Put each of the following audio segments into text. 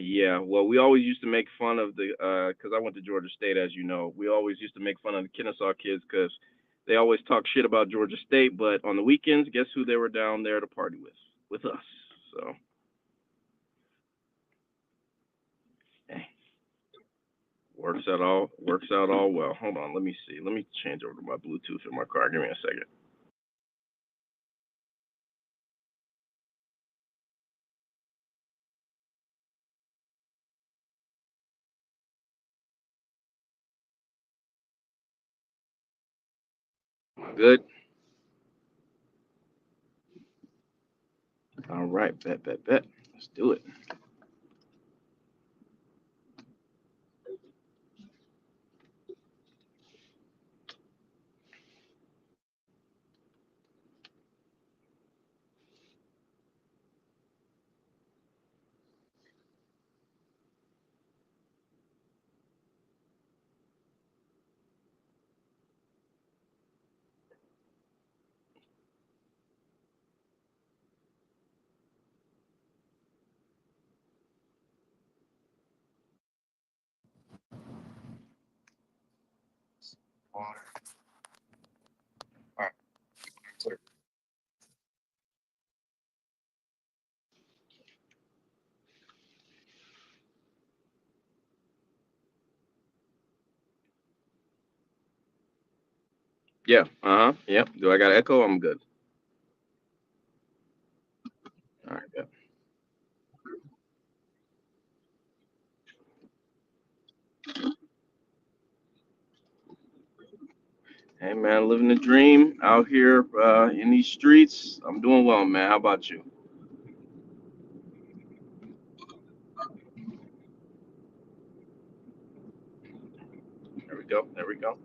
Yeah. Well, we always used to make fun of the because I went to Georgia State, as you know. We always used to make fun of the Kennesaw kids because they always talk shit about Georgia State, but on the weekends, guess who they were down there to party with? With us. So, hey, works out all well. Hold on, let me see. Let me change over to my Bluetooth in my car. Give me a second. Good. All right, bet. Let's do it. Yeah. Uh huh. Yep. Do I got echo? I'm good. All right. Yep. Hey man, living the dream out here in these streets. I'm doing well, man. How about you? There we go. There we go.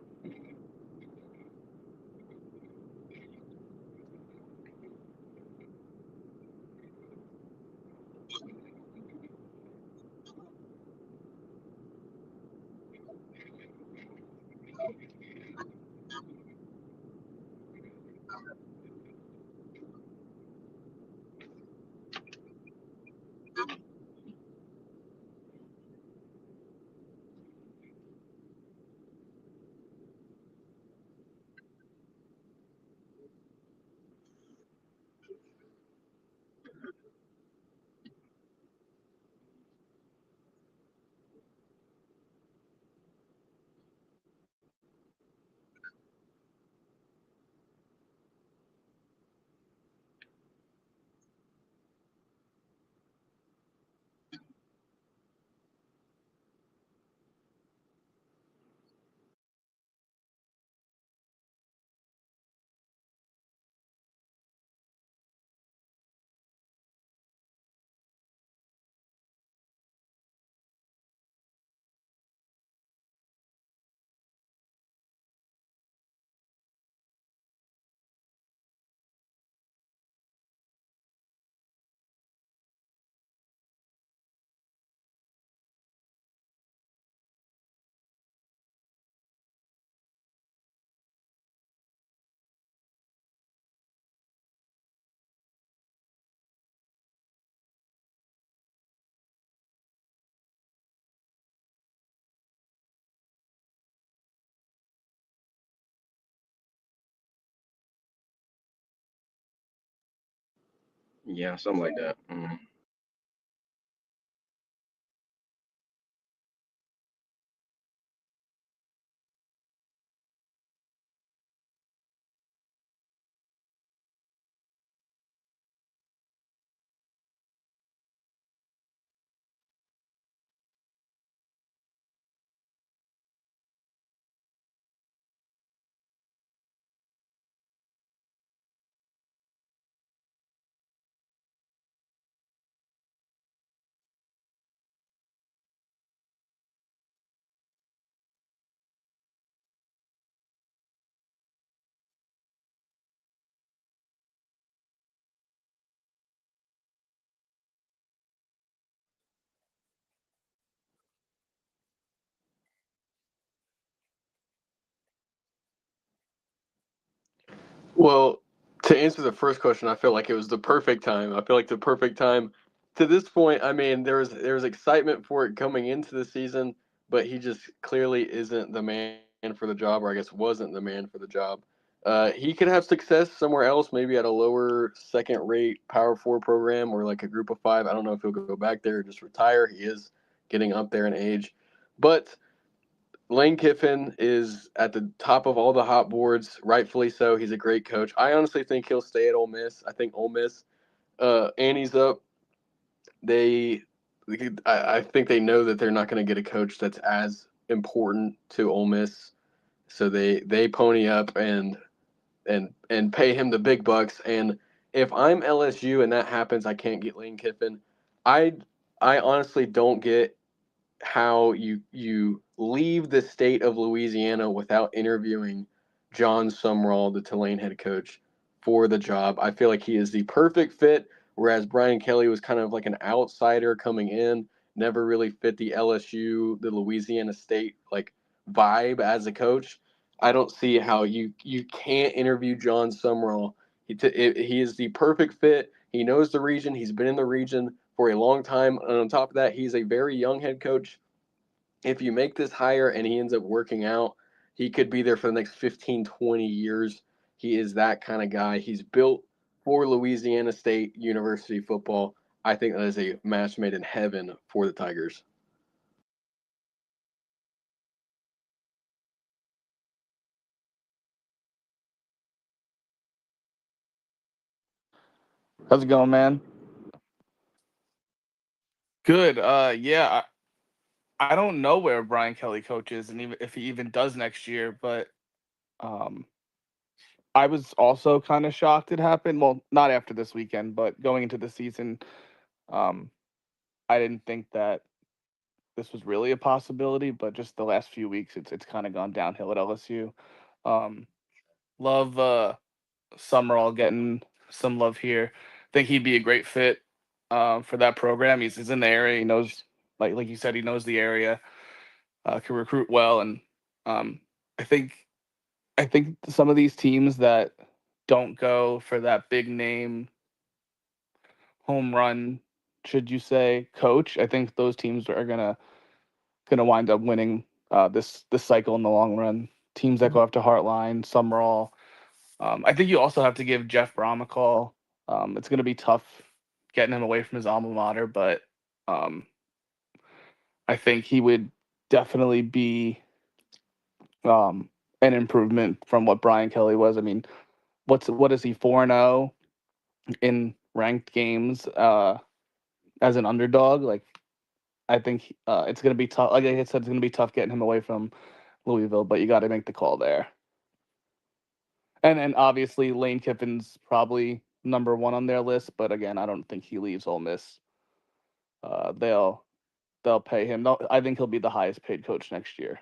Yeah, something like that. Well, to answer the first question, I feel like it was the perfect time. I feel like the perfect time to this point, I mean, there was excitement for it coming into the season, but he just clearly isn't the man for the job, or I guess wasn't the man for the job. He could have success somewhere else, maybe at a lower second rate Power Four program or like a Group of Five. I don't know if he'll go back there or just retire. He is getting up there in age, but Lane Kiffin is at the top of all the hot boards, rightfully so. He's a great coach. I honestly think he'll stay at Ole Miss. I think Ole Miss, Annie's up. They, I think they know that they're not going to get a coach that's as important to Ole Miss, so they pony up and pay him the big bucks. And if I'm LSU and that happens, I can't get Lane Kiffin. I I honestly don't get how you leave the state of Louisiana without interviewing John Sumrall, the Tulane head coach, for the job. I feel like he is the perfect fit, whereas Brian Kelly was kind of like an outsider coming in, never really fit the LSU, the Louisiana State like vibe as a coach. I don't see how you can't interview John Sumrall. He is the perfect fit. He knows the region. He's been in the region for a long time. And on top of that, he's a very young head coach. If you make this hire and he ends up working out, he could be there for the next 15, 20 years. He is that kind of guy. He's built for Louisiana State University football. I think that is a match made in heaven for the Tigers. How's it going, man? Good. Yeah, I don't know where Brian Kelly coaches, and even if he even does next year. But um, I was also kind of shocked it happened. Well, not after this weekend, but going into the season, um, I didn't think that this was really a possibility. But just the last few weeks, it's kind of gone downhill at LSU. Um, love Summerall getting some love here. Think he'd be a great fit for that program. He's in the area. He knows, like you said, he knows the area. Can recruit well, and um, I think I think some of these teams that don't go for that big name home run, should you say, coach, I think those teams are gonna wind up winning this cycle in the long run. Teams that go after Heartline, Summerall. I think you also have to give Jeff Brom a call. It's gonna be tough getting him away from his alma mater, but um, I think he would definitely be an improvement from what Brian Kelly was. I mean, what is he 4-0 in ranked games as an underdog? Like I think it's gonna be tough. Like I said, it's gonna be tough getting him away from Louisville, but you got to make the call there. And obviously Lane Kiffin's probably number one on their list, but again, I don't think he leaves Ole Miss. Uh, they'll they'll pay him. I think he'll be the highest paid coach next year.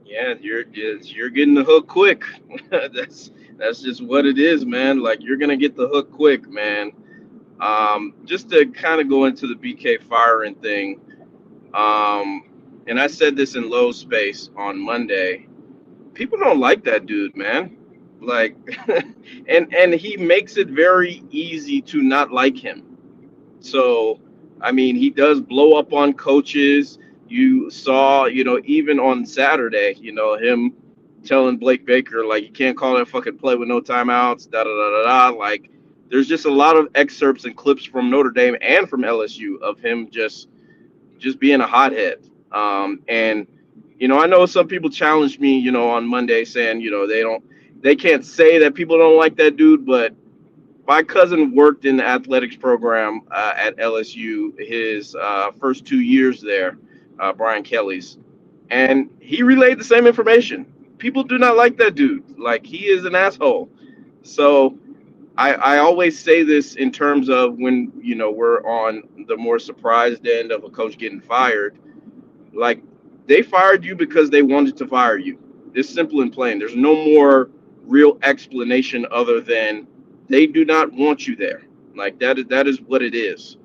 Yeah, you're getting the hook quick. That's just what it is, man. Like you're gonna get the hook quick, man. Just to kind of go into the BK firing thing, um, and I said this in low space on Monday. People don't like that dude, man. Like, and he makes it very easy to not like him. So, I mean, he does blow up on coaches. You saw, even on Saturday, him telling Blake Baker, like, you can't call that fucking play with no timeouts, da da da da da. Like, there's just a lot of excerpts and clips from Notre Dame and from LSU of him just being a hothead. And I know some people challenged me, on Monday saying, they can't say that people don't like that dude, but my cousin worked in the athletics program at LSU his first 2 years there, Brian Kelly's, and he relayed the same information. People do not like that dude. Like he is an asshole. So I always say this in terms of when we're on the more surprised end of a coach getting fired. Like they fired you because they wanted to fire you. It's simple and plain. There's no more real explanation other than they do not want you there. Like that is what it is.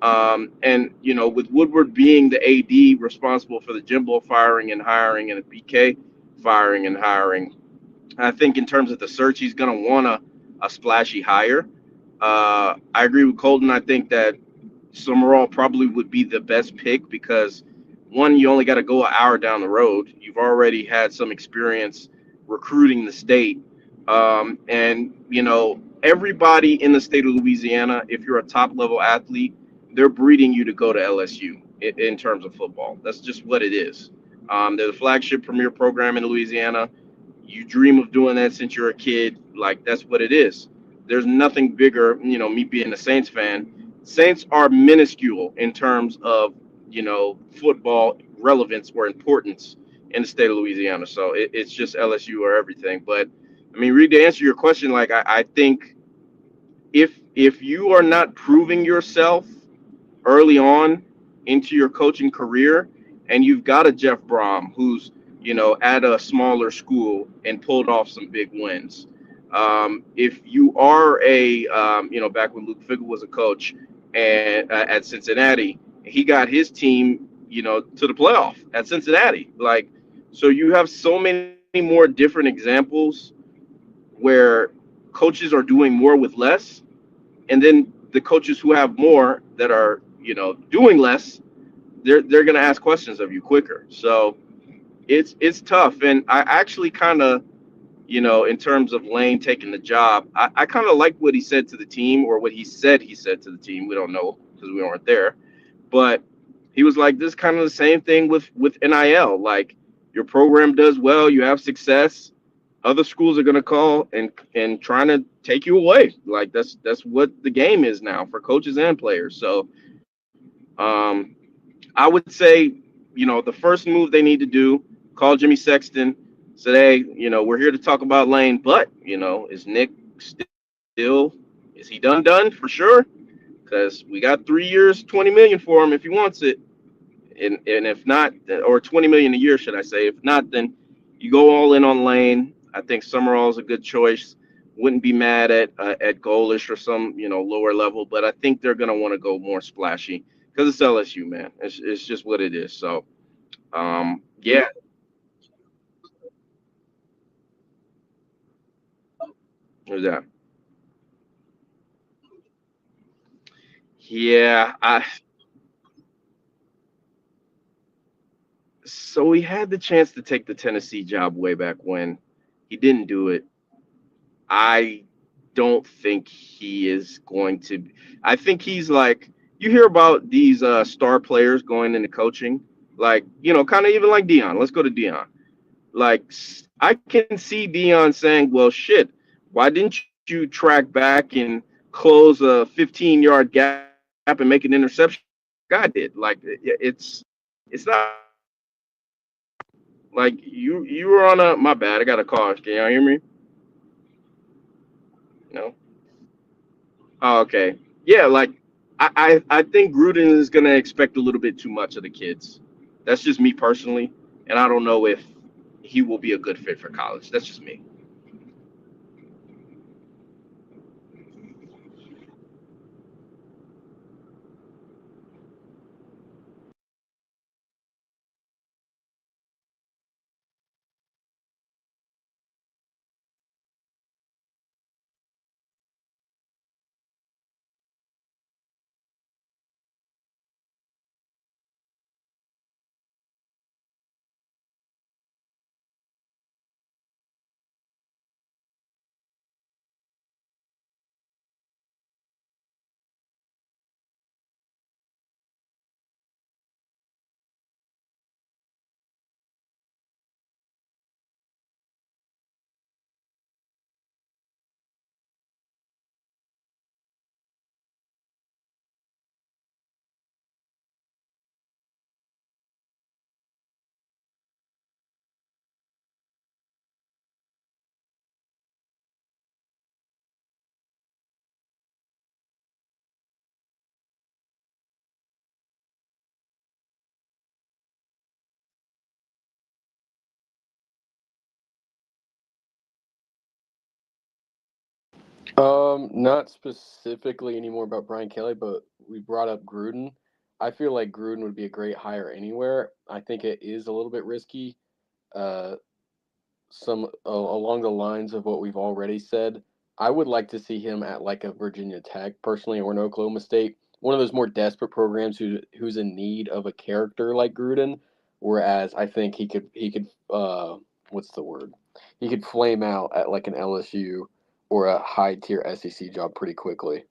And with Woodward being the AD responsible for the Jimbo firing and hiring and the BK firing and hiring, I think in terms of the search, he's gonna want a splashy hire. I agree with Colton. I think that Summerall probably would be the best pick because one, you only got to go an hour down the road. You've already had some experience recruiting the state, and everybody in the state of Louisiana, if you're a top level athlete, they're breeding you to go to LSU in terms of football. That's just what it is. They're the flagship premier program in Louisiana. You dream of doing that since you're a kid. Like that's what it is. There's nothing bigger. Me being a Saints fan, Saints are minuscule in terms of football relevance or importance in the state of Louisiana. So it's just LSU or everything. But I mean, Reed, to answer your question, like I think if you are not proving yourself early on into your coaching career, and you've got a Jeff Brom who's at a smaller school and pulled off some big wins. If you are back when Luke Fickell was a coach and at Cincinnati, he got his team to the playoff at Cincinnati. Like, so you have so many more different examples where coaches are doing more with less, and then the coaches who have more that are doing less, they're going to ask questions of you quicker. So it's tough. And I actually kind of in terms of Lane taking the job, I kind of like what he said to the team, or what he said to the team. We don't know because we weren't there, but he was like, this is kind of the same thing with NIL. Like your program does well, you have success, other schools are going to call and trying to take you away. Like that's what the game is now for coaches and players. So um, I would say, the first move they need to do, call Jimmy Sexton, say, hey, we're here to talk about Lane, but, is Nick still, is he done for sure? Because we got 3 years, 20 million for him if he wants it. And if not, or 20 million a year, should I say? If not, then you go all in on Lane. I think Summerall is a good choice. Wouldn't be mad at Golish or some lower level, but I think they're gonna want to go more splashy because it's LSU, man. It's just what it is. So yeah, there's that. Yeah, so he had the chance to take the Tennessee job way back when. He didn't do it. I don't think he is going to. I think he's like, you hear about these star players going into coaching, like kind of even like Dion. Let's go to Dion. Like I can see Dion saying, "Well, shit, why didn't you track back and close a 15-yard gap and make an interception like I did?" Like it's not like you were on a. My bad, I got a call. Can y'all hear me? No. Oh, okay. Yeah, like I think Gruden is gonna expect a little bit too much of the kids. That's just me personally, and I don't know if he will be a good fit for college. That's just me. Not specifically anymore about Brian Kelly, but we brought up Gruden. I feel like Gruden would be a great hire anywhere. I think it is a little bit risky. Uh, along the lines of what we've already said. I would like to see him at like a Virginia Tech personally, or an Oklahoma State, one of those more desperate programs who's in need of a character like Gruden. Whereas I think he could what's the word? He could flame out at like an LSU or a high tier SEC job pretty quickly.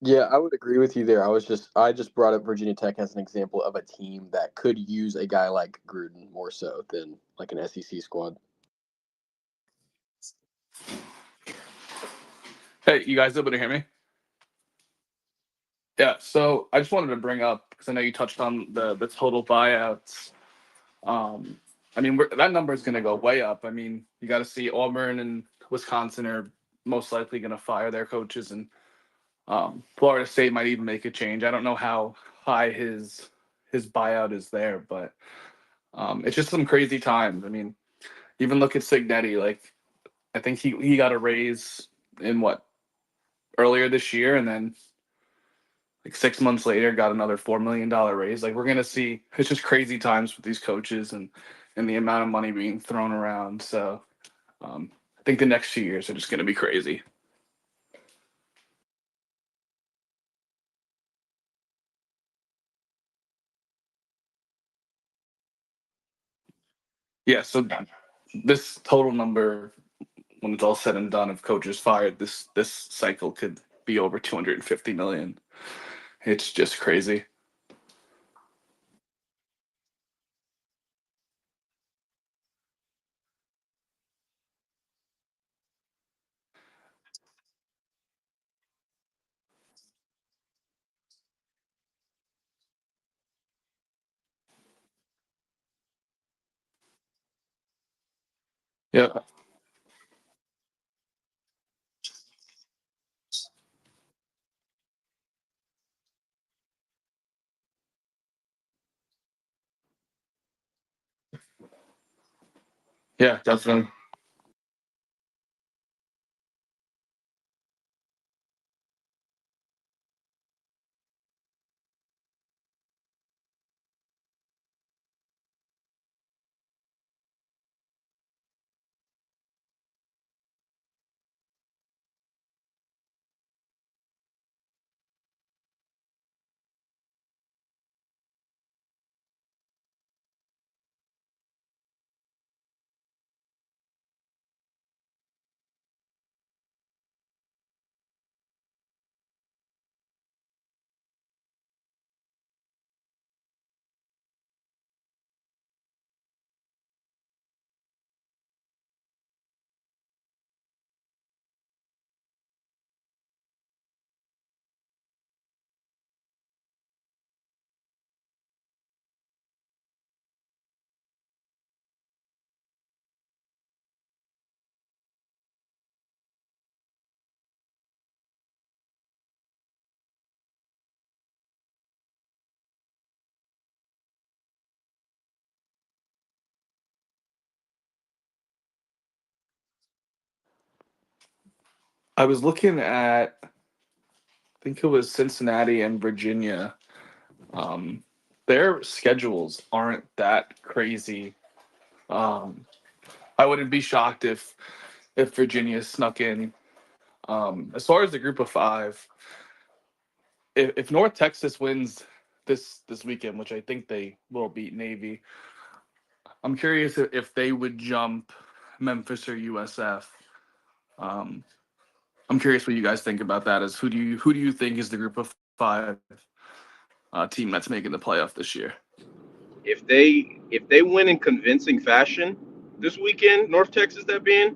Yeah, I would agree with you there. I just brought up Virginia Tech as an example of a team that could use a guy like Gruden more so than like an SEC squad. Hey, you guys able to hear me? Yeah. So I just wanted to bring up because I know you touched on the total buyouts. Um, I mean, that number is going to go way up. I mean, you got to see Auburn and Wisconsin are most likely going to fire their coaches, and Florida State might even make a change. I don't know how high his buyout is there, but it's just some crazy times. I mean, even look at Signetti. Like, I think he got a raise in what earlier this year, and then like 6 months later got another $4 million raise. Like, we're gonna see, it's just crazy times with these coaches and the amount of money being thrown around. So I think the next few years are just gonna be crazy. Yeah. So this total number, when it's all said and done, of coaches fired, this cycle could be over 250 million. It's just crazy. Yeah. Yeah, definitely. I was looking at, I think it was Cincinnati and Virginia. Um, their schedules aren't that crazy. Um, I wouldn't be shocked if Virginia snuck in. As far as the group of five, if North Texas wins this weekend, which I think they will beat Navy, I'm curious if they would jump Memphis or USF. Um, I'm curious what you guys think about that. Is who do you think is the group of five team that's making the playoff this year? If they win in convincing fashion this weekend, North Texas that being,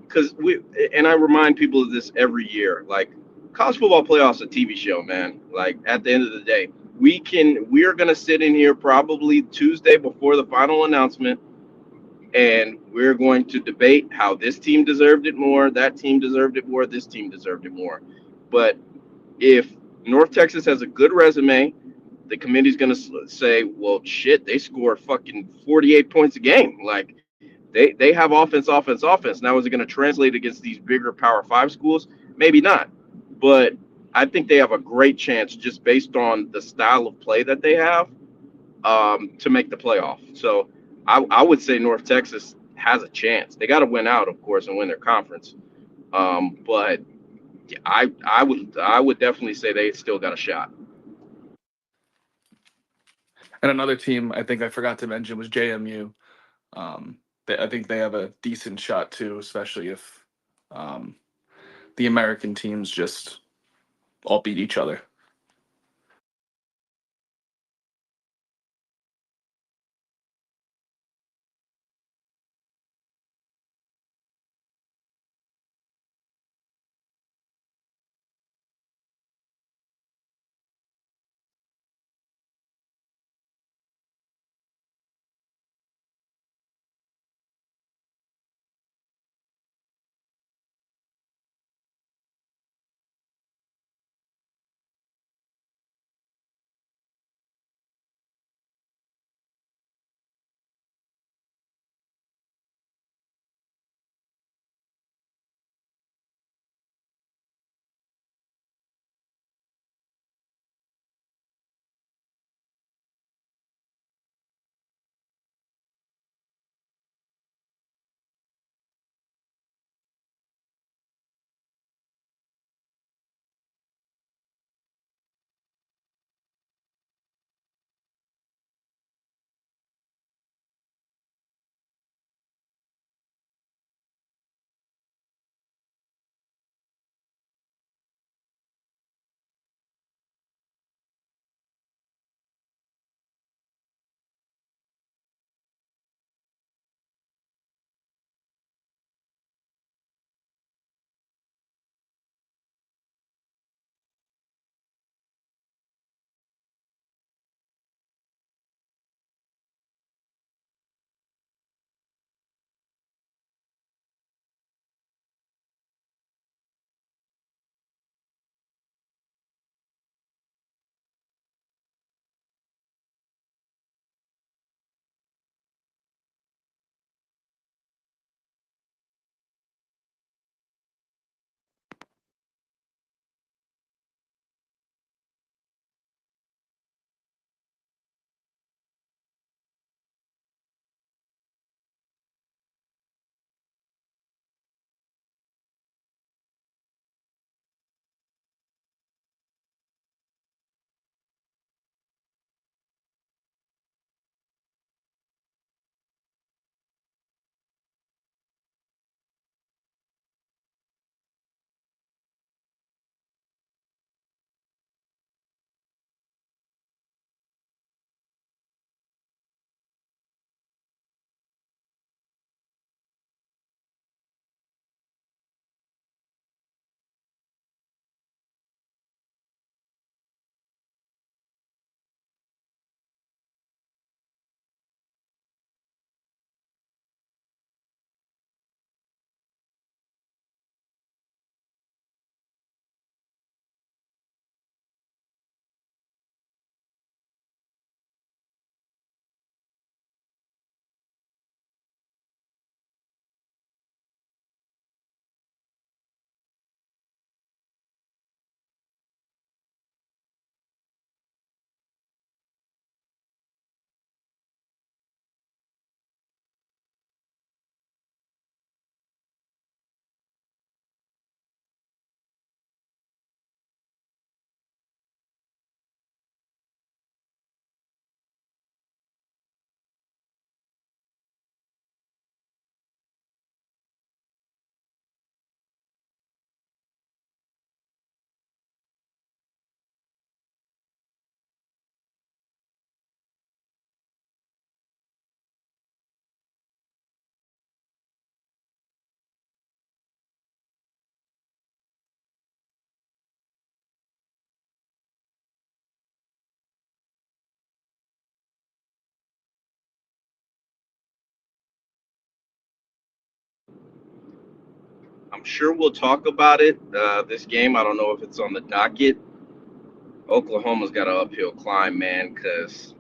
because we and I remind people of this every year. Like college football playoffs, a TV show, man. Like at the end of the day, we are gonna sit in here probably Tuesday before the final announcement, and we're going to debate how this team deserved it more, that team deserved it more, this team deserved it more. But if North Texas has a good resume, the committee's going to say, well, shit, they score fucking 48 points a game. Like, they have offense, offense, offense. Now, is it going to translate against these bigger Power Five schools? Maybe not. But I think they have a great chance just based on the style of play that they have to make the playoff. So I would say North Texas has a chance. They got to win out, of course, and win their conference. But yeah, I would definitely say they still got a shot. And another team I think I forgot to mention was JMU. I think they have a decent shot too, especially if um, the American teams just all beat each other. I'm sure we'll talk about it. This game, I don't know if it's on the docket. Oklahoma's got an uphill climb, man, because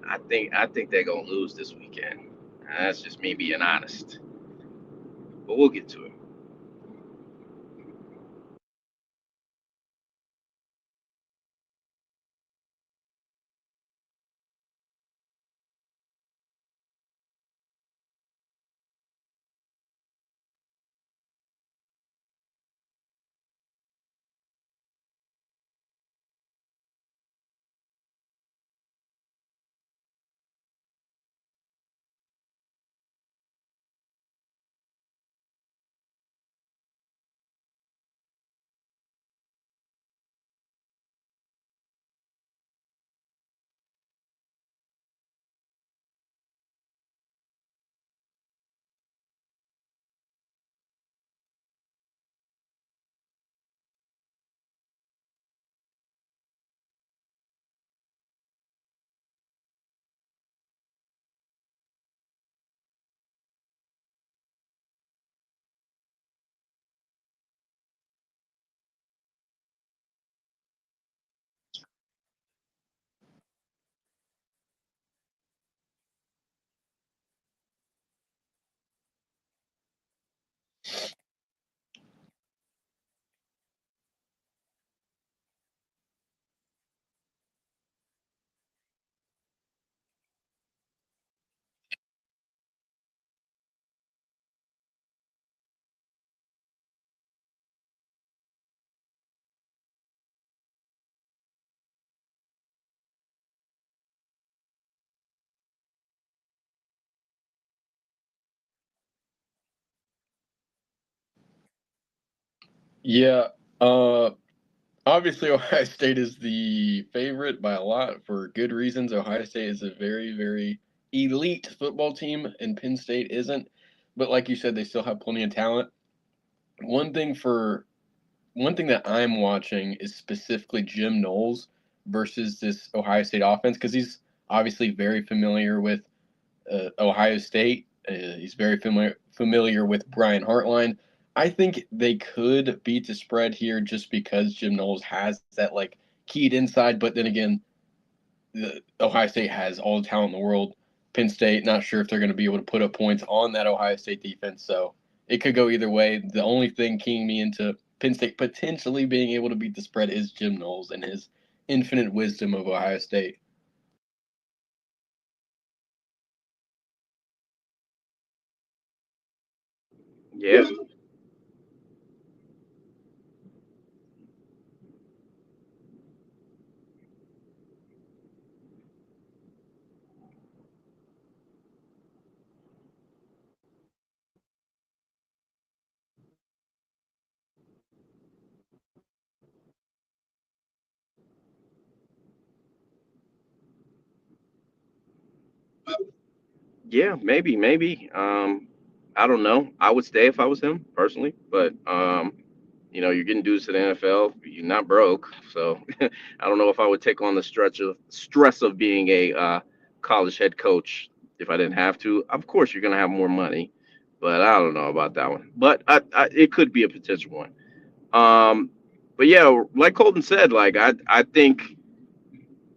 I think they're gonna lose this weekend. That's just me being honest. But we'll get to it. Yeah. Uh, Obviously, Ohio State is the favorite by a lot for good reasons. Ohio State is a very, very elite football team, and Penn State isn't. But like you said, they still have plenty of talent. One thing for one thing that I'm watching is specifically Jim Knowles versus this Ohio State offense because he's obviously very familiar with Ohio State. He's very familiar with Brian Hartline. I think they could beat the spread here just because Jim Knowles has that like keyed inside. But then again, Ohio State has all the talent in the world. Penn State, not sure if they're going to be able to put up points on that Ohio State defense. So it could go either way. The only thing keying me into Penn State potentially being able to beat the spread is Jim Knowles and his infinite wisdom of Ohio State. Yeah. Yeah, maybe. I don't know. I would stay if I was him personally, but you're getting dudes to the NFL. You're not broke, so I don't know if I would take on the stress of being a college head coach if I didn't have to. Of course, you're gonna have more money, but I don't know about that one. But it could be a potential one. Um, but yeah, like Colton said, like I think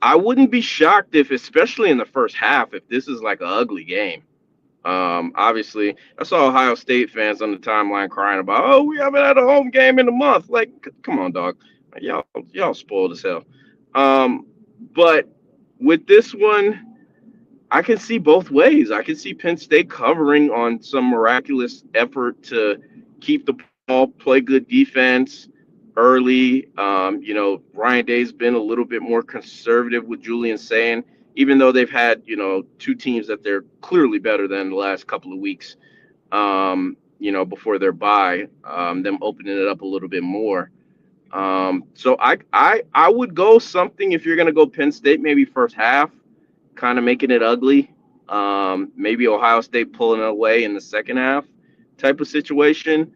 I wouldn't be shocked if, especially in the first half, if this is like an ugly game. Obviously, I saw Ohio State fans on the timeline crying about, "Oh, we haven't had a home game in a month." Like, come on, dog. Like, y'all spoiled as hell. But with this one, I can see both ways. I can see Penn State covering on some miraculous effort to keep the ball, play good defense early. Ryan Day's been a little bit more conservative with Julian saying, even though they've had, two teams that they're clearly better than the last couple of weeks, before their bye, them opening it up a little bit more. So I would go something if you're gonna go Penn State, maybe first half kind of making it ugly. Maybe Ohio State pulling it away in the second half type of situation.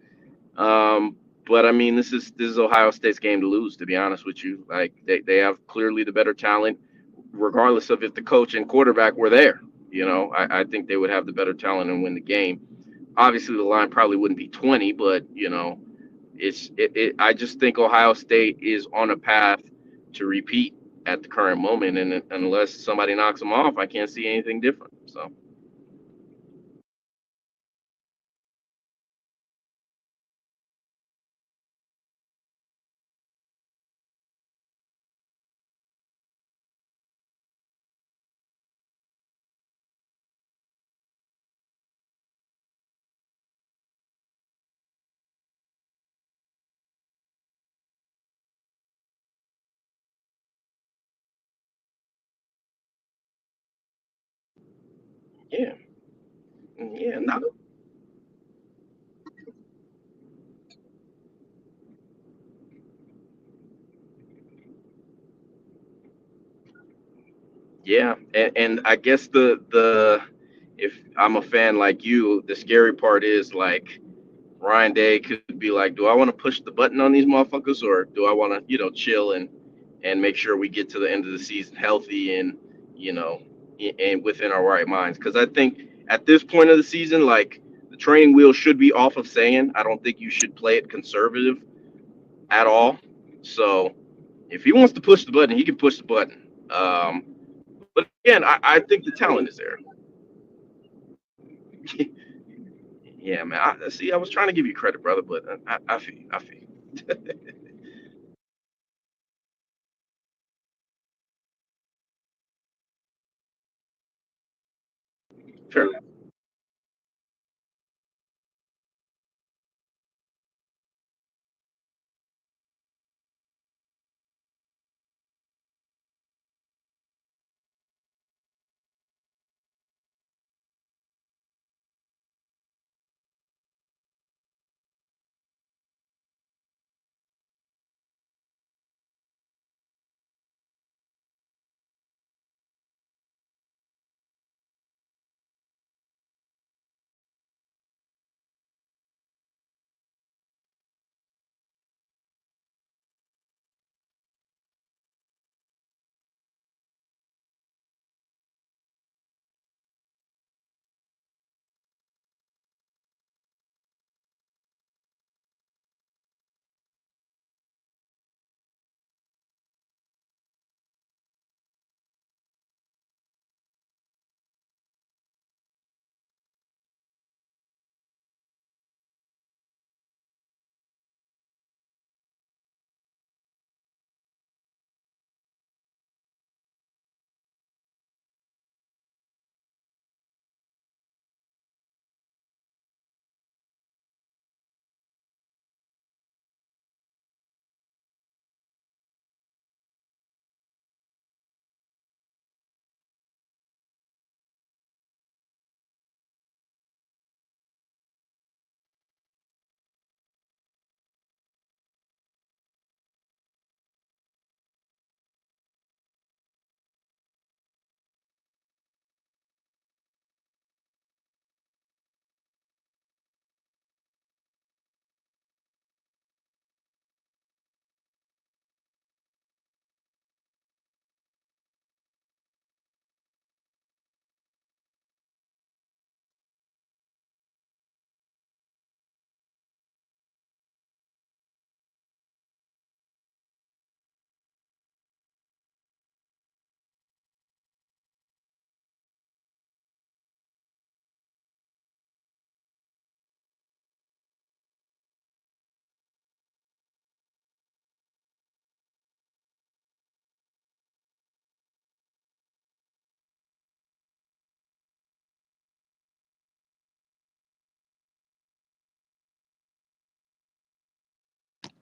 Um, but I mean, this is Ohio State's game to lose. To be honest with you, like they have clearly the better talent, regardless of if the coach and quarterback were there. I think they would have the better talent and win the game. Obviously, the line probably wouldn't be 20, but I just think Ohio State is on a path to repeat at the current moment, and unless somebody knocks them off, I can't see anything different. So yeah, yeah, no, yeah, and I guess the if I'm a fan like you, the scary part is like Ryan Day could be like, do I want to push the button on these motherfuckers, or do I want to, chill and make sure we get to the end of the season healthy and, you know, and within our right minds? Because I think at this point of the season, like the training wheel should be off of saying. I don't think you should play it conservative at all. So if he wants to push the button, he can push the button. But again, I think the talent is there. Yeah, man. See. I was trying to give you credit, brother, but I feel you. I feel you. Sure.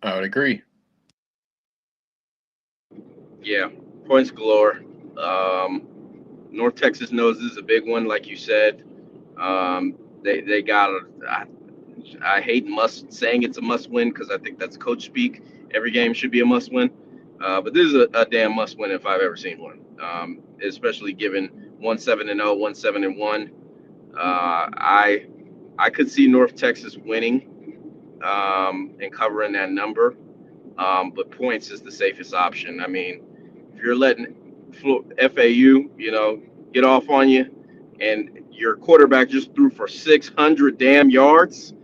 I would agree. Yeah, points galore. Um, North Texas knows this is a big one, like you said. They got a. I hate must saying it's a must win because I think that's coach speak. Every game should be a must win, but this is a damn must win if I've ever seen one. Especially given 1-7-0, 1-7-1. I could see North Texas winning and covering that number. But points is the safest option. I mean, if you're letting FAU, get off on you, and your quarterback just threw for 600 damn yards.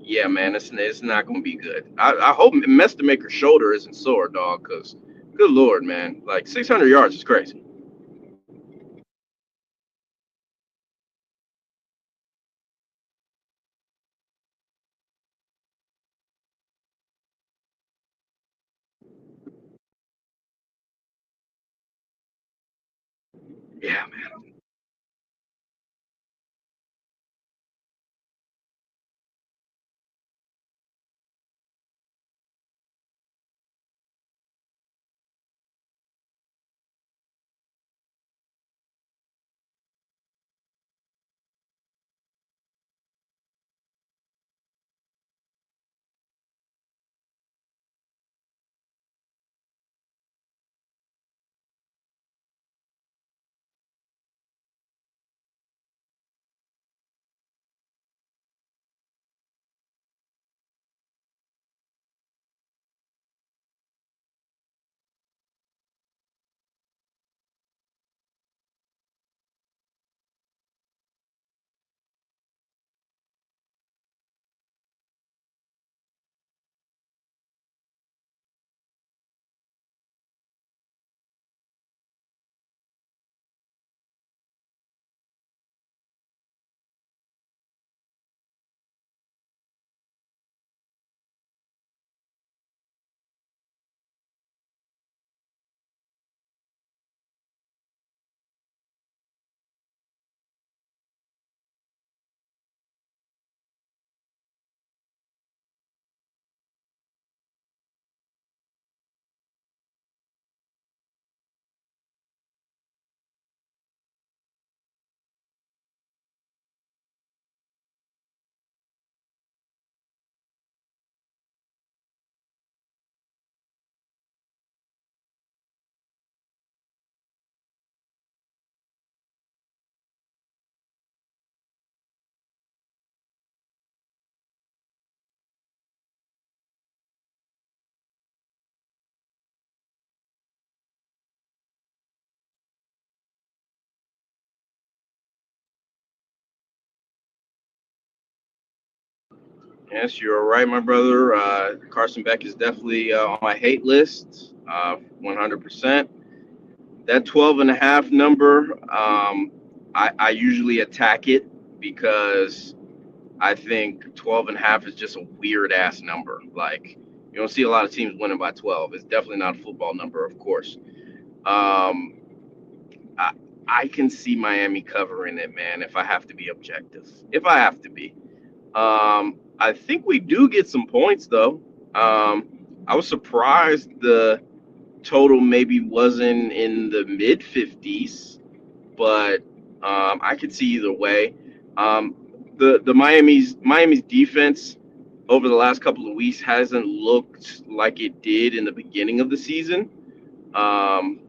Yeah, man, it's not gonna be good. I hope Mestamaker's shoulder isn't sore, dog, because good lord, man, like 600 yards is crazy. Yeah, man. Yes, you're right, my brother. Carson Beck is definitely on my hate list, 100%. That 12 and a half number, I usually attack it because I think 12 and a half is just a weird ass number. Like, you don't see a lot of teams winning by 12. It's definitely not a football number, of course. Um, I, I can see Miami covering it, man, if I have to be objective. If I have to be. I think we do get some points, though. I was surprised the total maybe wasn't in the mid 50s, but I could see either way. Um, the Miami's defense over the last couple of weeks hasn't looked like it did in the beginning of the season. Um,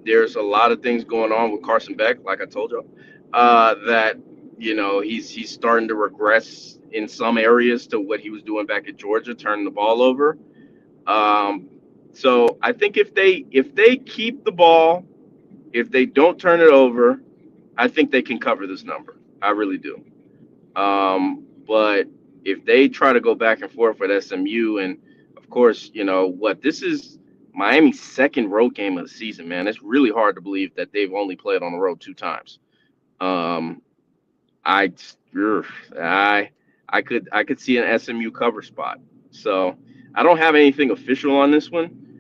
there's a lot of things going on with Carson Beck, like I told you, that he's starting to regress in some areas to what he was doing back at Georgia, turning the ball over. Um, so I think if they keep the ball, if they don't turn it over, I think they can cover this number. I really do. But if they try to go back and forth with SMU, and of course, this is Miami's second road game of the season, man. It's really hard to believe that they've only played on the road two times. Um, I, ugh, I, I could see an SMU cover spot. So I don't have anything official on this one,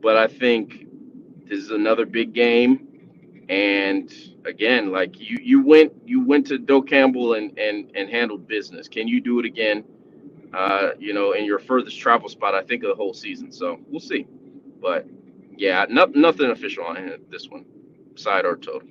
but I think this is another big game. And again, like you went to Doe Campbell and handled business. Can you do it again? In your furthest travel spot, I think of the whole season. So we'll see. But yeah, nothing official on this one, side or total.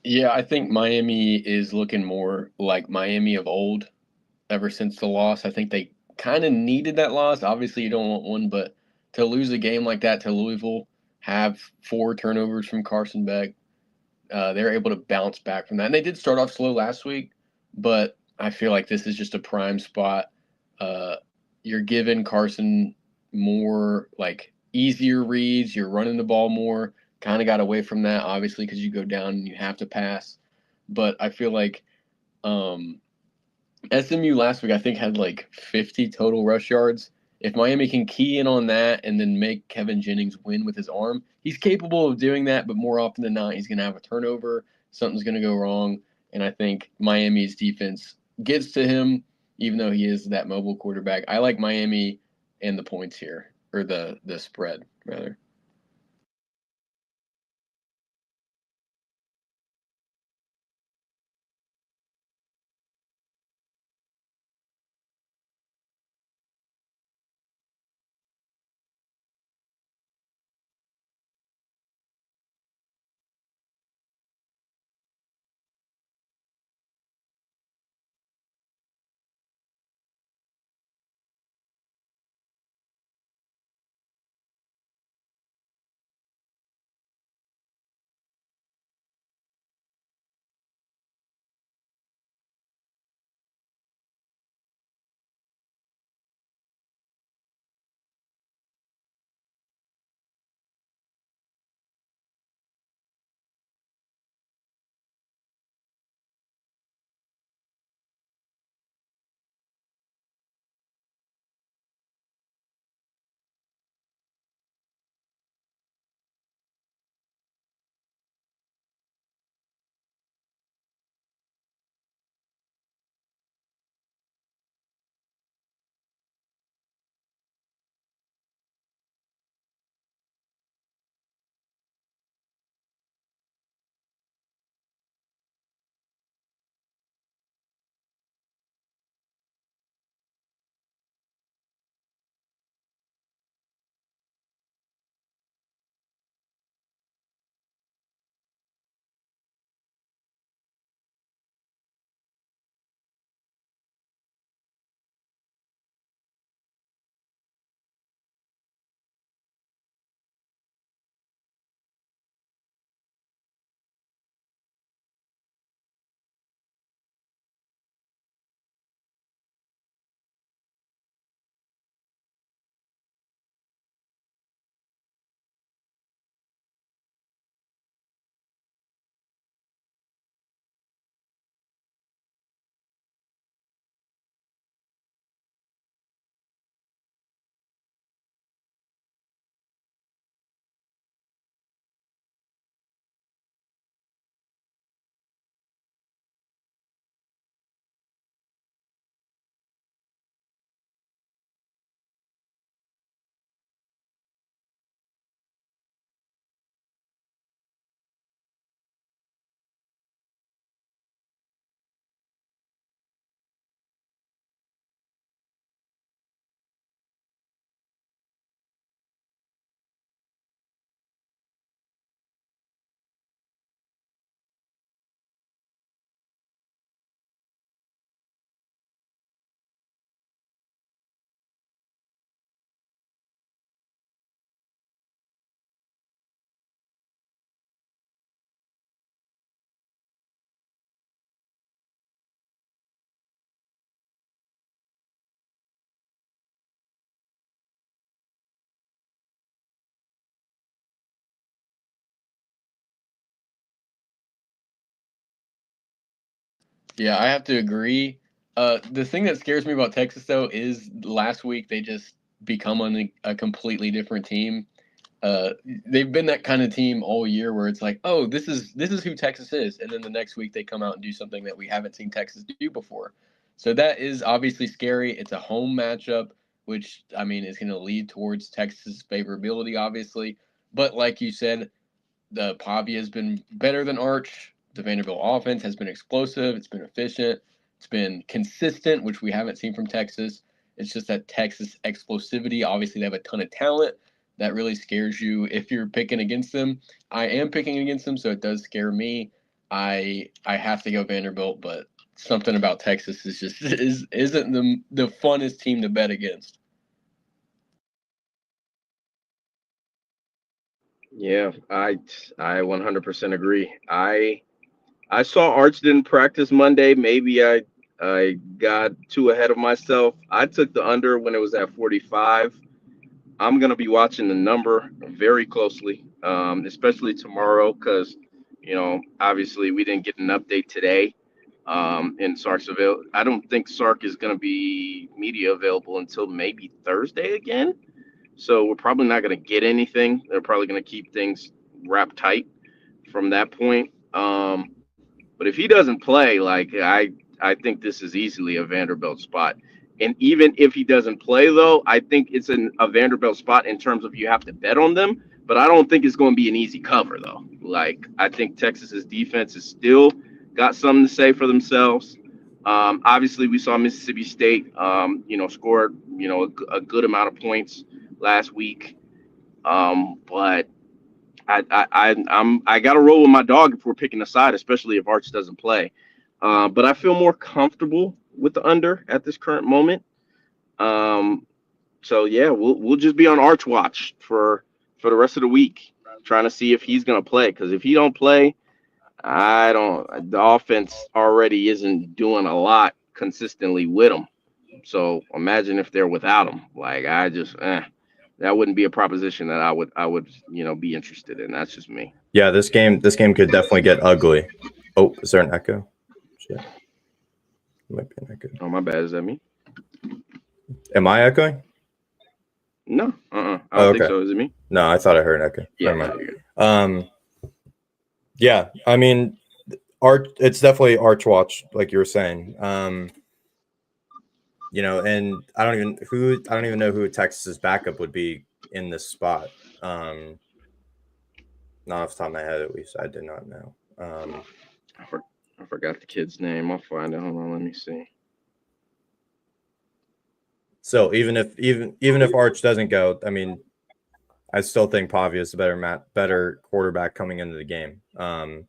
Yeah, I think Miami is looking more like Miami of old ever since the loss. I think they kind of needed that loss. Obviously, you don't want one, but to lose a game like that to Louisville, have 4 turnovers from Carson Beck, they're able to bounce back from that. And they did start off slow last week, but I feel like this is just a prime spot. Uh, you're giving Carson more like easier reads. You're running the ball more. Kind of got away from that, obviously, because you go down and you have to pass. But I feel like um, SMU last week, I think, had like 50 total rush yards. If Miami can key in on that and then make Kevin Jennings win with his arm, he's capable of doing that, but more often than not, he's going to have a turnover. Something's going to go wrong. And I think Miami's defense gets to him, even though he is that mobile quarterback. I like Miami and the points here, or the spread, rather. Yeah, I have to agree. The thing that scares me about Texas, though, is last week they just become a completely different team. They've been that kind of team all year where it's like, oh, this is who Texas is, and then the next week they come out and do something that we haven't seen Texas do before. So that is obviously scary. It's a home matchup, which I mean is going to lead towards Texas' favorability, obviously. But like you said, the Pavia has been better than Arch. The Vanderbilt offense has been explosive. It's been efficient. It's been consistent, which we haven't seen from Texas. It's just that Texas explosivity. Obviously, they have a ton of talent. That really scares you if you're picking against them. I am picking against them, so it does scare me. I have to go Vanderbilt, but something about Texas is just isn't the funnest team to bet against. Yeah, I 100% agree. I saw Arch didn't practice Monday. Maybe I got too ahead of myself. I took the under when it was at 45. I'm gonna be watching the number very closely, especially tomorrow, because obviously we didn't get an update today in Sark's avail. I don't think Sark is gonna be media available until maybe Thursday again. So we're probably not gonna get anything. They're probably gonna keep things wrapped tight from that point. But if he doesn't play, I think this is easily a Vanderbilt spot. And even if he doesn't play, though, I think it's a Vanderbilt spot in terms of you have to bet on them. But I don't think it's going to be an easy cover, though. Like, I think Texas's defense is still got something to say for themselves. Obviously, we saw Mississippi State, scored, a good amount of points last week. But I got to roll with my dog if we're picking a side, especially if Arch doesn't play. But I feel more comfortable with the under at this current moment. Um, so yeah, we'll just be on Arch watch for the rest of the week, trying to see if he's gonna play. Because if he don't play, I don't. The offense already isn't doing a lot consistently with him. So imagine if they're without him. Like that wouldn't be a proposition that I would be interested in. That's just me. Yeah, this game could definitely get ugly. Oh, is there an echo? Shit. Might be an echo. Oh, my bad. Is that me? Am I echoing? No. I don't Oh, think okay. so. Is it me? No, I thought I heard an echo. Yeah. Never mind. Yeah, I mean, it's definitely Arch watch, like you were saying. And I don't even know who Texas's backup would be in this spot. Not off the top of my head, at least I did not know. I forgot the kid's name. I'll find it. Hold on, let me see. So even if Arch doesn't go, I mean, I still think Pavia is a better quarterback coming into the game. I'm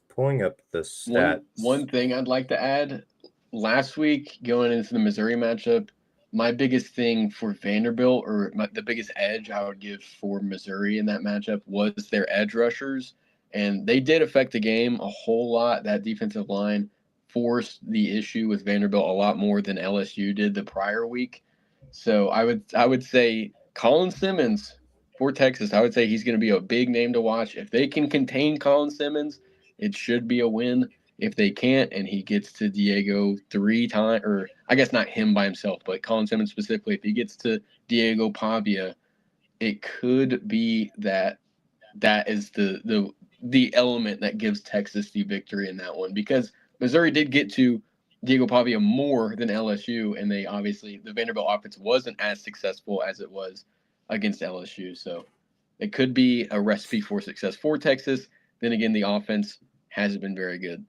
pulling up the stats. One thing I'd like to add: last week, going into the Missouri matchup, my biggest thing for Vanderbilt, or the biggest edge I would give for Missouri in that matchup, was their edge rushers, and they did affect the game a whole lot. That defensive line forced the issue with Vanderbilt a lot more than LSU did the prior week. So I would say Colin Simmons for Texas. I would say he's going to be a big name to watch. If they can contain Colin Simmons, it should be a win. If they can't, and he gets to Diego 3 times, or I guess not him by himself, but Colin Simmons specifically, if he gets to Diego Pavia, it could be that is the element that gives Texas the victory in that one, because Missouri did get to Diego Pavia more than LSU, and they obviously, the Vanderbilt offense wasn't as successful as it was against LSU. So it could be a recipe for success for Texas. Then again, the offense hasn't been very good.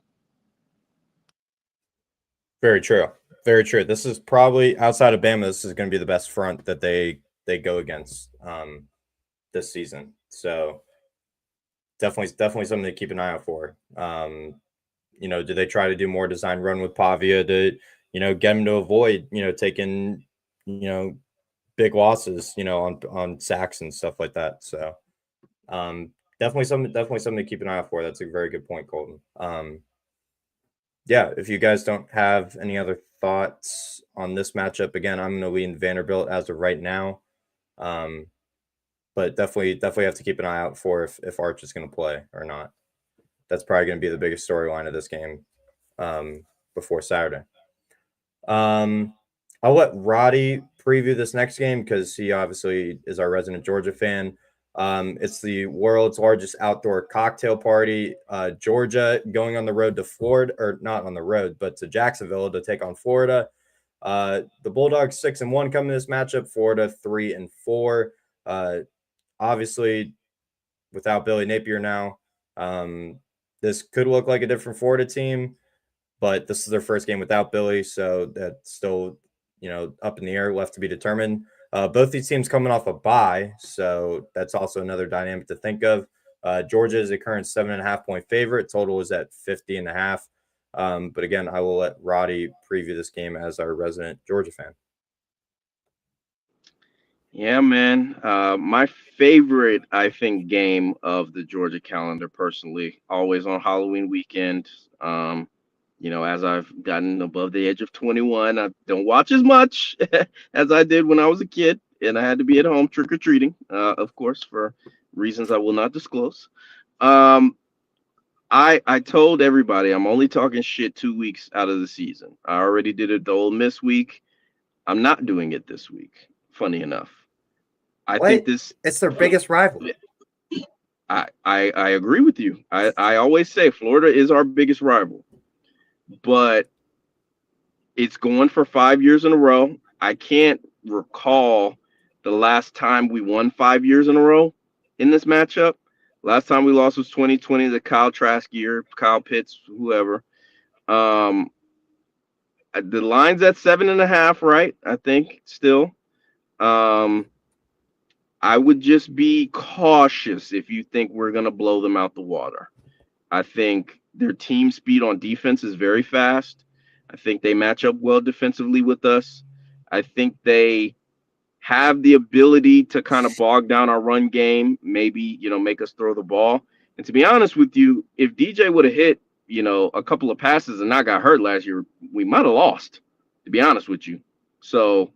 Very true. Very true. This is probably, outside of Bama, this is going to be the best front that they go against this season. So definitely something to keep an eye out for. Do they try to do more design run with Pavia to, get him to avoid, taking, big losses, on sacks and stuff like that. So definitely something to keep an eye out for. That's a very good point, Colton. Yeah, if you guys don't have any other thoughts on this matchup, again, I'm going to lean Vanderbilt as of right now. But definitely have to keep an eye out for if Arch is going to play or not. That's probably going to be the biggest storyline of this game before Saturday. I'll let Roddy preview this next game because he obviously is our resident Georgia fan. It's the world's largest outdoor cocktail party. Georgia going on the road to Florida, or not on the road, but to Jacksonville to take on Florida. The Bulldogs 6-1 coming to this matchup. Florida 3-4. Obviously, without Billy Napier now, this could look like a different Florida team, but this is their first game without Billy, so that's still, up in the air, left to be determined. Both these teams coming off a bye, so that's also another dynamic to think of. Georgia is a current 7.5-point favorite. Total is at 50.5. But again, I will let Roddy preview this game as our resident Georgia fan. Yeah, man. My favorite, I think, game of the Georgia calendar, personally, always on Halloween weekend. As I've gotten above the age of 21, I don't watch as much as I did when I was a kid, and I had to be at home trick or treating, of course, for reasons I will not disclose. Um, I told everybody I'm only talking shit 2 weeks out of the season. I already did it the Ole Miss week. I'm not doing it this week. Funny enough. I think What? this. It's their biggest rival. I agree with you. I always say Florida is our biggest rival, but it's going for 5 years in a row. I can't recall the last time we won 5 years in a row in this matchup. Last time we lost was 2020, the Kyle Trask year, Kyle Pitts, whoever. Um, the line's at 7.5, right? I think still. Um, I would just be cautious if you think we're going to blow them out the water. I think their team speed on defense is very fast. I think they match up well defensively with us. I think they have the ability to kind of bog down our run game, maybe, make us throw the ball. And to be honest with you, if DJ would have hit, a couple of passes and not got hurt last year, we might have lost, to be honest with you. So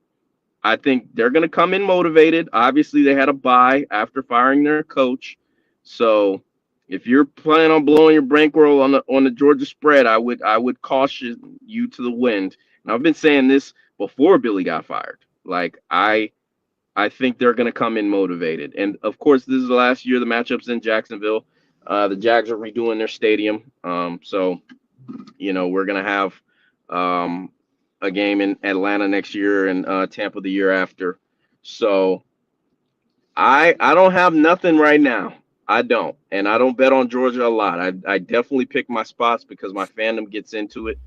I think they're going to come in motivated. Obviously, they had a bye after firing their coach. So if you're planning on blowing your bankroll on the Georgia spread, I would caution you to the wind. And I've been saying this before Billy got fired. Like I think they're going to come in motivated. And of course, this is the last year the matchup's in Jacksonville. The Jags are redoing their stadium. So we're going to have a game in Atlanta next year and Tampa the year after. So I don't have nothing right now. I don't. And I don't bet on Georgia a lot. I definitely pick my spots because my fandom gets into it.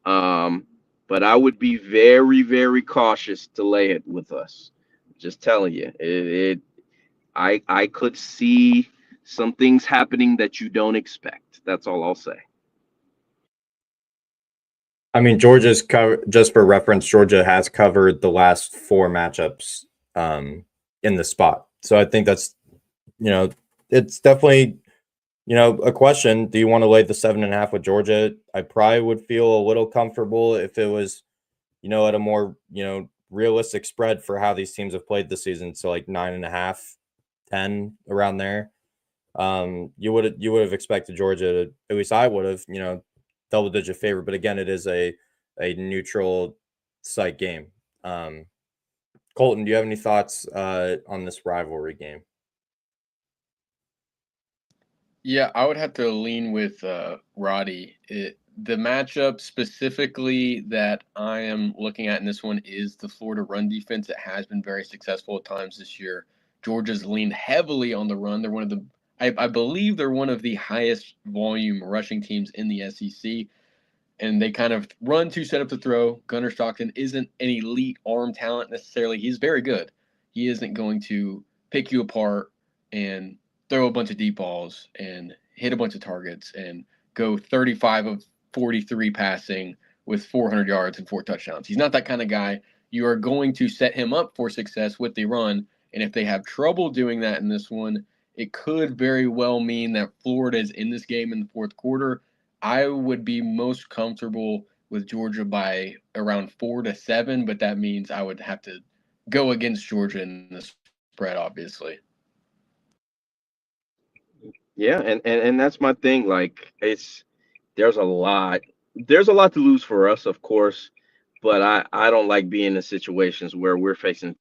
But I would be very, very cautious to lay it with us. Just telling you. I could see some things happening that you don't expect. That's all I'll say. I mean, Georgia's just for reference, Georgia has covered the last 4 matchups in the spot. So I think that's, it's definitely, a question. Do you want to lay the 7.5 with Georgia? I probably would feel a little comfortable if it was, at a more, realistic spread for how these teams have played this season. So like 9.5, 10 around there. You would have expected Georgia to, at least I would have, double digit favorite. But again, it is a neutral site game. Colton, do you have any thoughts on this rivalry game? Yeah, I would have to lean with Roddy. The matchup specifically that I am looking at in this one is the Florida run defense. It has been very successful at times this year. Georgia's leaned heavily on the run. They're one of the, I believe they're one of the highest volume rushing teams in the SEC. And they kind of run to set up the throw. Gunnar Stockton isn't an elite arm talent necessarily. He's very good. He isn't going to pick you apart and throw a bunch of deep balls and hit a bunch of targets and go 35 of 43 passing with 400 yards and 4 touchdowns. He's not that kind of guy. You are going to set him up for success with the run. And if they have trouble doing that in this one, it could very well mean that Florida is in this game in the fourth quarter. I would be most comfortable with Georgia by around 4-7, but that means I would have to go against Georgia in the spread, obviously. Yeah, and that's my thing. Like there's a lot to lose for us, of course, but I don't like being in situations where we're facing